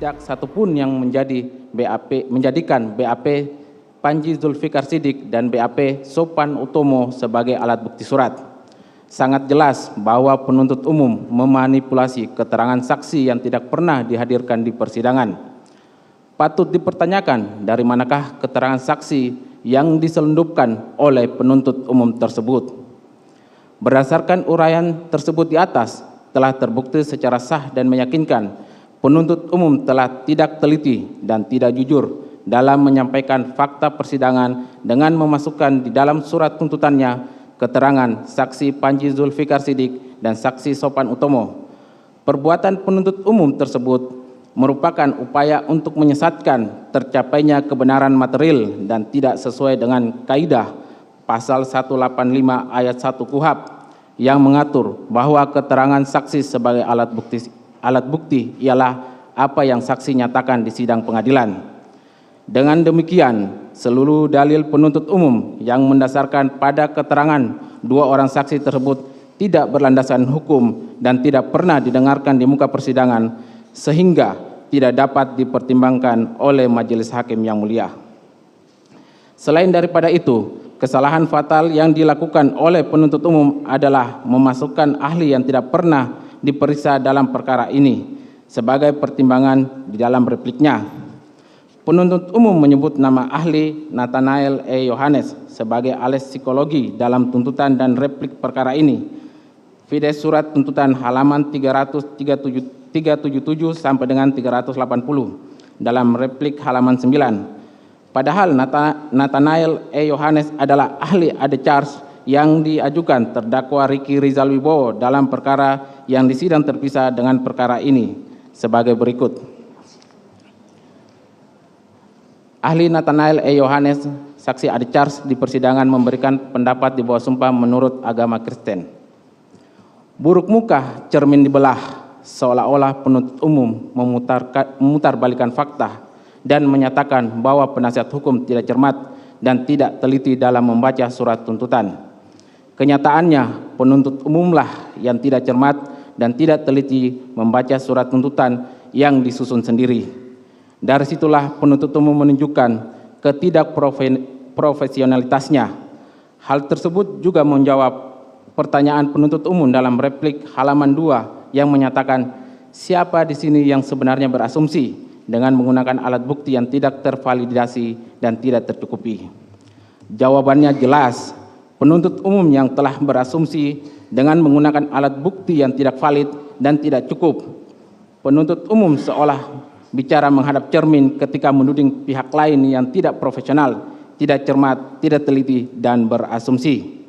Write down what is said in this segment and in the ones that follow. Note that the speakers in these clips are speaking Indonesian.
tidak satupun yang menjadikan BAP Panji Zulfikar Sidik dan BAP Sopan Utomo sebagai alat bukti surat. Sangat jelas bahwa penuntut umum memanipulasi keterangan saksi yang tidak pernah dihadirkan di persidangan. Patut dipertanyakan dari manakah keterangan saksi yang diselundupkan oleh penuntut umum tersebut. Berdasarkan uraian tersebut di atas, telah terbukti secara sah dan meyakinkan penuntut umum telah tidak teliti dan tidak jujur dalam menyampaikan fakta persidangan dengan memasukkan di dalam surat tuntutannya keterangan saksi Panji Zulfikar Sidik dan saksi Sopan Utomo. Perbuatan penuntut umum tersebut merupakan upaya untuk menyesatkan tercapainya kebenaran material dan tidak sesuai dengan kaidah pasal 185 ayat 1 KUHP yang mengatur bahwa keterangan saksi sebagai alat bukti ialah apa yang saksi nyatakan di sidang pengadilan. Dengan demikian, seluruh dalil penuntut umum yang mendasarkan pada keterangan dua orang saksi tersebut tidak berlandaskan hukum dan tidak pernah didengarkan di muka persidangan, sehingga tidak dapat dipertimbangkan oleh majelis hakim yang mulia. Selain daripada itu, kesalahan fatal yang dilakukan oleh penuntut umum adalah memasukkan ahli yang tidak pernah diperiksa dalam perkara ini sebagai pertimbangan di dalam repliknya. Penuntut umum menyebut nama ahli Nathanael E. Yohanes sebagai ahli psikologi dalam tuntutan dan replik perkara ini. Fides surat tuntutan halaman 377 sampai dengan 380 dalam replik halaman 9. Padahal Nathanael E. Yohanes adalah ahli ade charge yang diajukan terdakwa Ricky Rizal Wibowo dalam perkara yang disidang terpisah dengan perkara ini sebagai berikut. Ahli Nathanael E. Yohanes, saksi ade charge di persidangan memberikan pendapat di bawah sumpah menurut agama Kristen. Buruk muka cermin dibelah, seolah-olah penuntut umum memutarbalikkan fakta dan menyatakan bahwa penasihat hukum tidak cermat dan tidak teliti dalam membaca surat tuntutan. Kenyataannya, penuntut umumlah yang tidak cermat dan tidak teliti membaca surat tuntutan yang disusun sendiri. Dari situlah penuntut umum menunjukkan ketidakprofesionalitasnya. Hal tersebut juga menjawab pertanyaan penuntut umum dalam replik halaman 2 yang menyatakan siapa di sini yang sebenarnya berasumsi dengan menggunakan alat bukti yang tidak tervalidasi dan tidak tercukupi. Jawabannya jelas, penuntut umum yang telah berasumsi dengan menggunakan alat bukti yang tidak valid dan tidak cukup. Penuntut umum seolah bicara menghadap cermin ketika menuding pihak lain yang tidak profesional, tidak cermat, tidak teliti, dan berasumsi.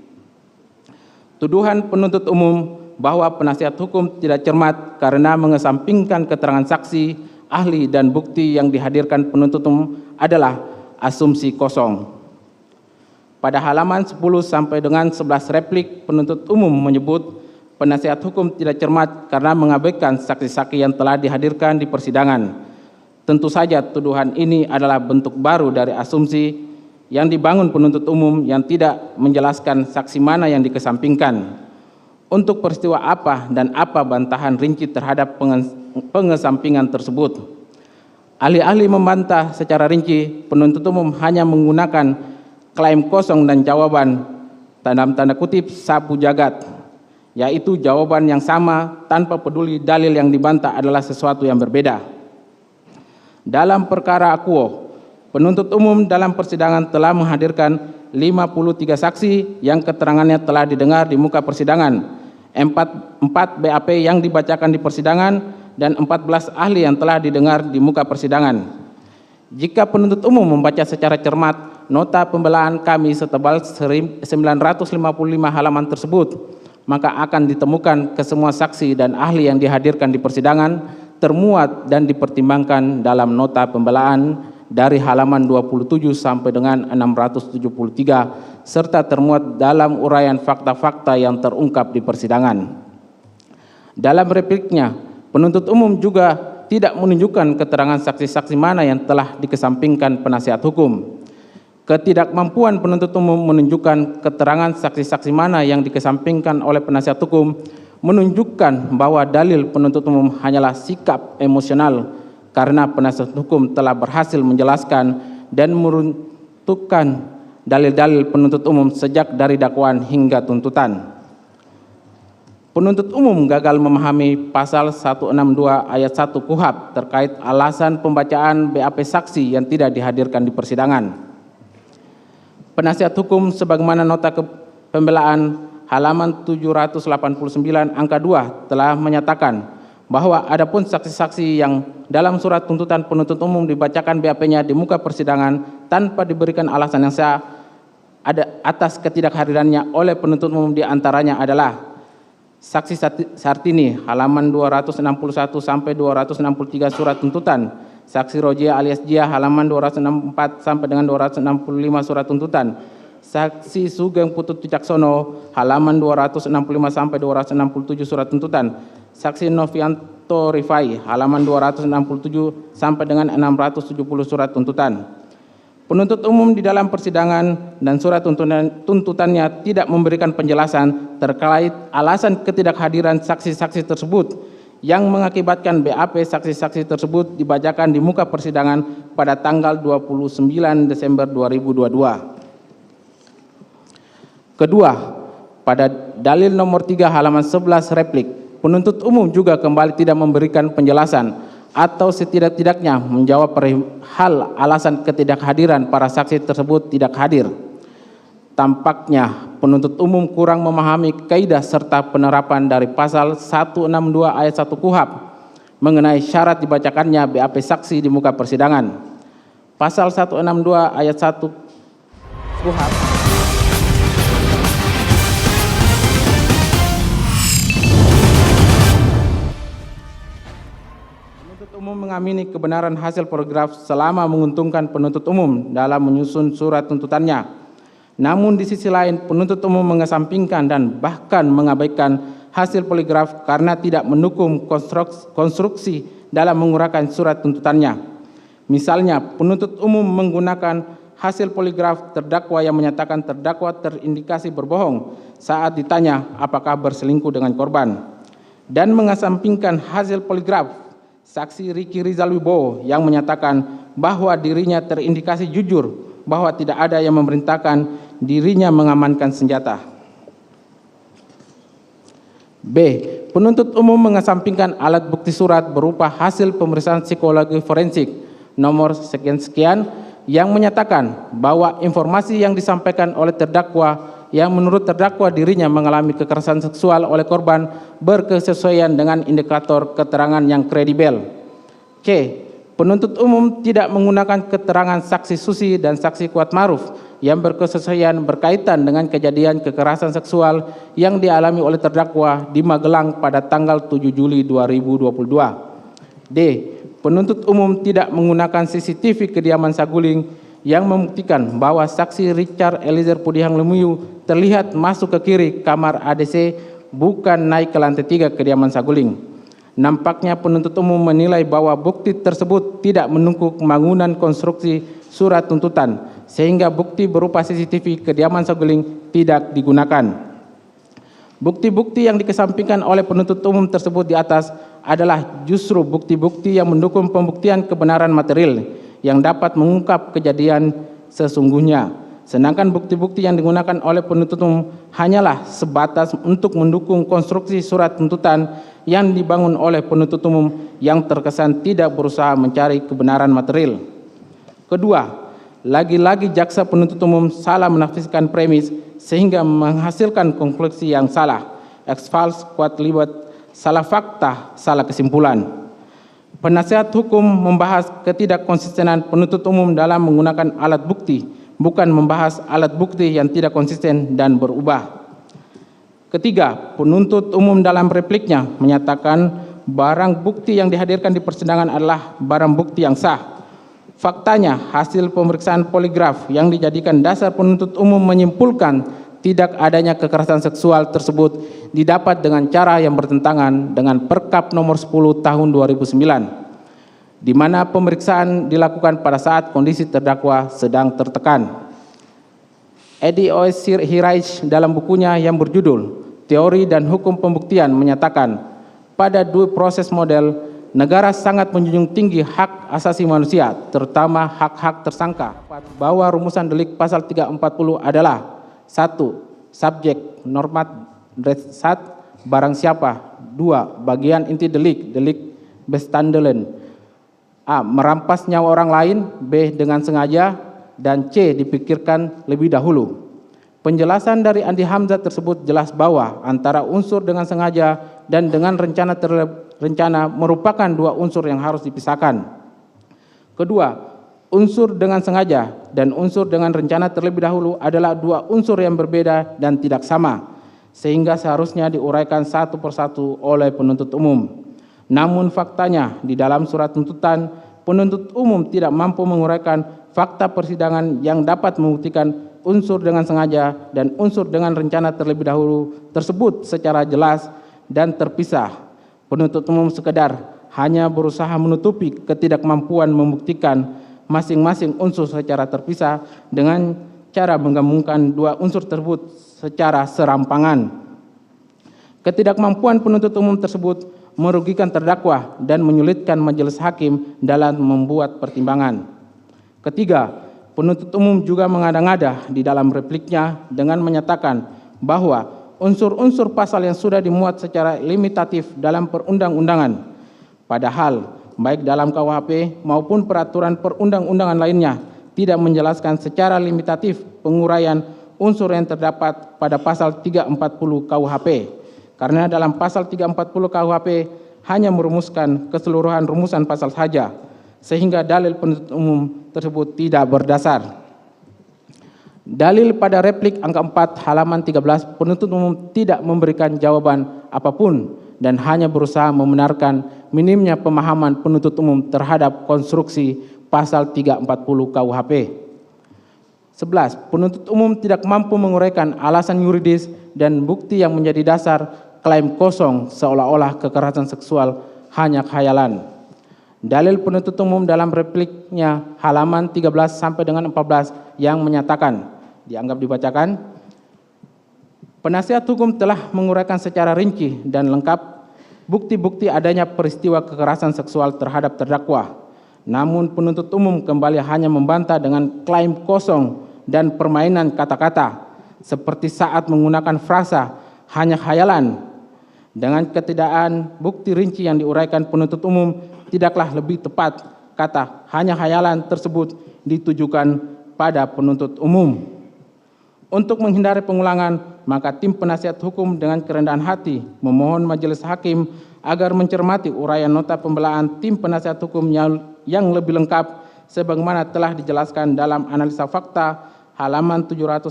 Tuduhan penuntut umum bahwa penasihat hukum tidak cermat karena mengesampingkan keterangan saksi, ahli, dan bukti yang dihadirkan penuntut umum adalah asumsi kosong. Pada halaman 10 sampai dengan 11 replik, penuntut umum menyebut penasihat hukum tidak cermat karena mengabaikan saksi-saksi yang telah dihadirkan di persidangan. Tentu saja tuduhan ini adalah bentuk baru dari asumsi yang dibangun penuntut umum yang tidak menjelaskan saksi mana yang dikesampingkan. Untuk peristiwa apa dan apa bantahan rinci terhadap pengesampingan tersebut. Ahli-ahli membantah secara rinci, penuntut umum hanya menggunakan klaim kosong dan jawaban dalam tanda kutip sapu jagat, yaitu jawaban yang sama tanpa peduli dalil yang dibantah adalah sesuatu yang berbeda. Dalam perkara akuo, penuntut umum dalam persidangan telah menghadirkan 53 saksi yang keterangannya telah didengar di muka persidangan, 4 BAP yang dibacakan di persidangan, dan 14 ahli yang telah didengar di muka persidangan. Jika penuntut umum membaca secara cermat nota pembelaan kami setebal 955 halaman tersebut, maka akan ditemukan kesemua saksi dan ahli yang dihadirkan di persidangan termuat dan dipertimbangkan dalam nota pembelaan dari halaman 27 sampai dengan 673 serta termuat dalam uraian fakta-fakta yang terungkap di persidangan. Dalam repliknya, penuntut umum juga tidak menunjukkan keterangan saksi-saksi mana yang telah dikesampingkan penasihat hukum. Ketidakmampuan penuntut umum menunjukkan keterangan saksi-saksi mana yang dikesampingkan oleh penasihat hukum menunjukkan bahwa dalil penuntut umum hanyalah sikap emosional karena penasihat hukum telah berhasil menjelaskan dan meruntuhkan dalil-dalil penuntut umum sejak dari dakwaan hingga tuntutan. Penuntut umum gagal memahami pasal 162 ayat 1 KUHP terkait alasan pembacaan BAP saksi yang tidak dihadirkan di persidangan. Penasihat hukum sebagaimana nota pembelaan halaman 789 angka 2 telah menyatakan bahwa adapun saksi-saksi yang dalam surat tuntutan penuntut umum dibacakan BAP-nya di muka persidangan tanpa diberikan alasan yang sah atas ketidakhadirannya oleh penuntut umum diantaranya adalah saksi Sartini halaman 261 sampai 263 surat tuntutan, saksi Rojia alias Jia halaman 264 sampai dengan 265 surat tuntutan, saksi Sugeng Putut Wicaksono halaman 265 sampai 267 surat tuntutan, saksi Novianto Rifai halaman 267 sampai dengan 670 surat tuntutan. Penuntut umum di dalam persidangan dan surat tuntutannya tidak memberikan penjelasan terkait alasan ketidakhadiran saksi-saksi tersebut yang mengakibatkan BAP saksi-saksi tersebut dibacakan di muka persidangan pada tanggal 29 Desember 2022. Kedua, pada dalil nomor 3 halaman 11 replik, penuntut umum juga kembali tidak memberikan penjelasan atau setidak-tidaknya menjawab perihal alasan ketidakhadiran para saksi tersebut tidak hadir. Tampaknya penuntut umum kurang memahami kaidah serta penerapan dari pasal 162 ayat 1 KUHP mengenai syarat dibacakannya BAP saksi di muka persidangan. Pasal 162 ayat 1 KUHP umum mengamini kebenaran hasil poligraf selama menguntungkan penuntut umum dalam menyusun surat tuntutannya. Namun di sisi lain penuntut umum mengesampingkan dan bahkan mengabaikan hasil poligraf karena tidak mendukung konstruksi dalam menguraikan surat tuntutannya. Misalnya penuntut umum menggunakan hasil poligraf terdakwa yang menyatakan terdakwa terindikasi berbohong saat ditanya apakah berselingkuh dengan korban, dan mengesampingkan hasil poligraf saksi Riki Rizal Wibowo yang menyatakan bahwa dirinya terindikasi jujur bahwa tidak ada yang memerintahkan dirinya mengamankan senjata. B. Penuntut umum mengesampingkan alat bukti surat berupa hasil pemeriksaan psikologi forensik nomor sekian-sekian yang menyatakan bahwa informasi yang disampaikan oleh terdakwa yang menurut terdakwa dirinya mengalami kekerasan seksual oleh korban berkesesuaian dengan indikator keterangan yang kredibel. C. Penuntut umum tidak menggunakan keterangan saksi Susi dan saksi Kuat Maruf yang berkesesuaian berkaitan dengan kejadian kekerasan seksual yang dialami oleh terdakwa di Magelang pada tanggal 7 Juli 2022. D. Penuntut umum tidak menggunakan CCTV kediaman Saguling yang membuktikan bahwa saksi Richard Eliezer Pudihang Lumiu terlihat masuk ke kiri kamar ADC bukan naik ke lantai 3 kediaman Saguling. Nampaknya penuntut umum menilai bahwa bukti tersebut tidak mendukung pembangunan konstruksi surat tuntutan sehingga bukti berupa CCTV kediaman Saguling tidak digunakan. Bukti-bukti yang dikesampingkan oleh penuntut umum tersebut di atas adalah justru bukti-bukti yang mendukung pembuktian kebenaran material yang dapat mengungkap kejadian sesungguhnya. Sedangkan bukti-bukti yang digunakan oleh penuntut umum hanyalah sebatas untuk mendukung konstruksi surat tuntutan yang dibangun oleh penuntut umum yang terkesan tidak berusaha mencari kebenaran material. Kedua, lagi-lagi jaksa penuntut umum salah menafsirkan premis sehingga menghasilkan konklusi yang salah. Ex false quod libet, salah fakta, salah kesimpulan. Penasihat hukum membahas ketidakkonsistenan penuntut umum dalam menggunakan alat bukti, bukan membahas alat bukti yang tidak konsisten dan berubah. Ketiga, penuntut umum dalam repliknya menyatakan barang bukti yang dihadirkan di persidangan adalah barang bukti yang sah. Faktanya, hasil pemeriksaan poligraf yang dijadikan dasar penuntut umum menyimpulkan tidak adanya kekerasan seksual tersebut didapat dengan cara yang bertentangan dengan Perkap nomor 10 tahun 2009, di mana pemeriksaan dilakukan pada saat kondisi terdakwa sedang tertekan. Edi O.S. Hiraij dalam bukunya yang berjudul Teori dan Hukum Pembuktian menyatakan pada dua proses model negara sangat menjunjung tinggi hak asasi manusia, terutama hak-hak tersangka. Bahwa rumusan delik pasal 340 adalah 1. Subjek normat resat barang siapa. 2. Bagian inti delik bestandelen. A. Merampas nyawa orang lain. B. Dengan sengaja. Dan C. Dipikirkan lebih dahulu. Penjelasan dari Andi Hamzah tersebut jelas bahwa antara unsur dengan sengaja dan dengan rencana merupakan dua unsur yang harus dipisahkan. Kedua, unsur dengan sengaja dan unsur dengan rencana terlebih dahulu adalah dua unsur yang berbeda dan tidak sama, sehingga seharusnya diuraikan satu persatu oleh penuntut umum. Namun faktanya di dalam surat tuntutan, penuntut umum tidak mampu menguraikan fakta persidangan yang dapat membuktikan unsur dengan sengaja dan unsur dengan rencana terlebih dahulu tersebut secara jelas dan terpisah. Penuntut umum sekedar hanya berusaha menutupi ketidakmampuan membuktikan masing-masing unsur secara terpisah dengan cara menggabungkan dua unsur tersebut secara serampangan. Ketidakmampuan penuntut umum tersebut merugikan terdakwa dan menyulitkan majelis hakim dalam membuat pertimbangan. Ketiga, penuntut umum juga mengada-ngada di dalam repliknya dengan menyatakan bahwa unsur-unsur pasal yang sudah dimuat secara limitatif dalam perundang-undangan, padahal baik dalam KUHP maupun peraturan perundang-undangan lainnya tidak menjelaskan secara limitatif penguraian unsur yang terdapat pada pasal 340 KUHP. Karena dalam pasal 340 KUHP hanya merumuskan keseluruhan rumusan pasal saja, sehingga dalil penuntut umum tersebut tidak berdasar. Dalil pada replik angka 4 halaman 13, penuntut umum tidak memberikan jawaban apapun dan hanya berusaha membenarkan minimnya pemahaman penuntut umum terhadap konstruksi pasal 340 KUHP. 11. Penuntut umum tidak mampu menguraikan alasan yuridis dan bukti yang menjadi dasar klaim kosong seolah-olah kekerasan seksual hanya khayalan. Dalil penuntut umum dalam repliknya halaman 13 sampai dengan 14 yang menyatakan, dianggap dibacakan, penasihat hukum telah menguraikan secara rinci dan lengkap bukti-bukti adanya peristiwa kekerasan seksual terhadap terdakwa. Namun penuntut umum kembali hanya membantah dengan klaim kosong dan permainan kata-kata, seperti saat menggunakan frasa hanya khayalan. Dengan ketidakadaan bukti rinci yang diuraikan penuntut umum, tidaklah lebih tepat kata hanya khayalan tersebut ditujukan pada penuntut umum. Untuk menghindari pengulangan, maka tim penasihat hukum dengan kerendahan hati memohon majelis hakim agar mencermati uraian nota pembelaan tim penasihat hukum yang lebih lengkap sebagaimana telah dijelaskan dalam analisa fakta halaman 796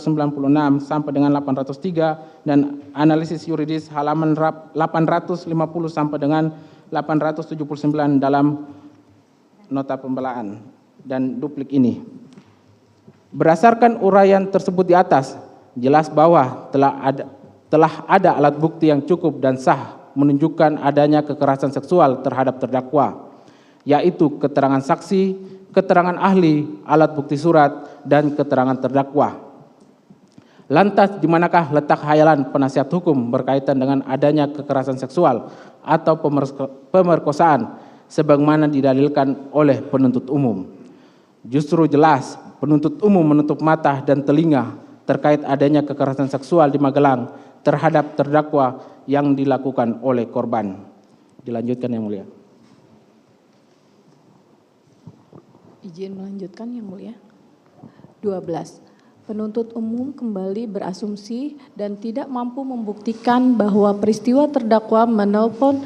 sampai dengan 803 dan analisis yuridis halaman 850 sampai dengan 879 dalam nota pembelaan dan duplik ini. Berdasarkan uraian tersebut di atas, jelas bahwa telah ada alat bukti yang cukup dan sah menunjukkan adanya kekerasan seksual terhadap terdakwa, yaitu keterangan saksi, keterangan ahli, alat bukti surat, dan keterangan terdakwa. Lantas, di manakah letak khayalan penasihat hukum berkaitan dengan adanya kekerasan seksual atau pemerkosaan sebagaimana didalilkan oleh penuntut umum? Justru jelas penuntut umum menutup mata dan telinga terkait adanya kekerasan seksual di Magelang terhadap terdakwa yang dilakukan oleh korban. Dilanjutkan yang mulia. Izin melanjutkan yang mulia. 12. Penuntut umum kembali berasumsi dan tidak mampu membuktikan bahwa peristiwa terdakwa menelpon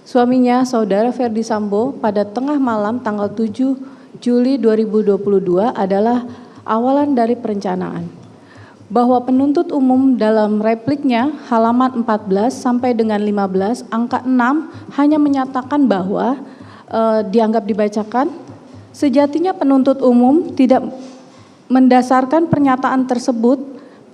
suaminya saudara Ferdi Sambo pada tengah malam tanggal 7 Juli 2022 adalah awalan dari perencanaan. Bahwa penuntut umum dalam repliknya halaman 14 sampai dengan 15 angka 6 hanya menyatakan bahwa dianggap dibacakan, sejatinya penuntut umum tidak mendasarkan pernyataan tersebut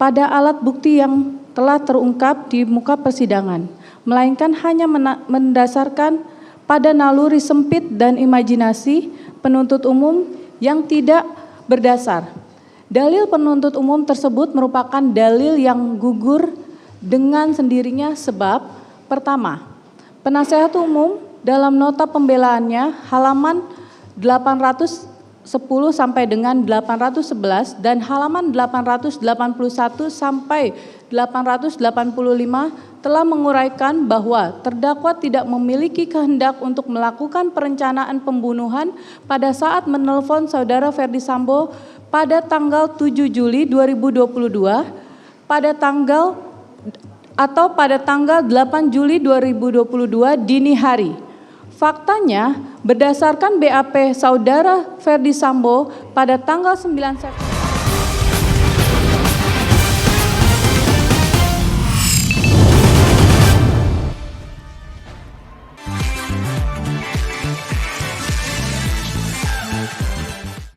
pada alat bukti yang telah terungkap di muka persidangan, melainkan hanya mendasarkan pada naluri sempit dan imajinasi penuntut umum yang tidak berdasar. Dalil penuntut umum tersebut merupakan dalil yang gugur dengan sendirinya sebab, pertama, penasehat umum dalam nota pembelaannya halaman 810 sampai dengan 811 dan halaman 881 sampai 885 telah menguraikan bahwa terdakwa tidak memiliki kehendak untuk melakukan perencanaan pembunuhan pada saat menelpon saudara Ferdi Sambo pada tanggal 7 Juli 2022 pada tanggal 8 Juli 2022 dini hari. Faktanya, berdasarkan BAP saudara Ferdi Sambo pada tanggal 9 September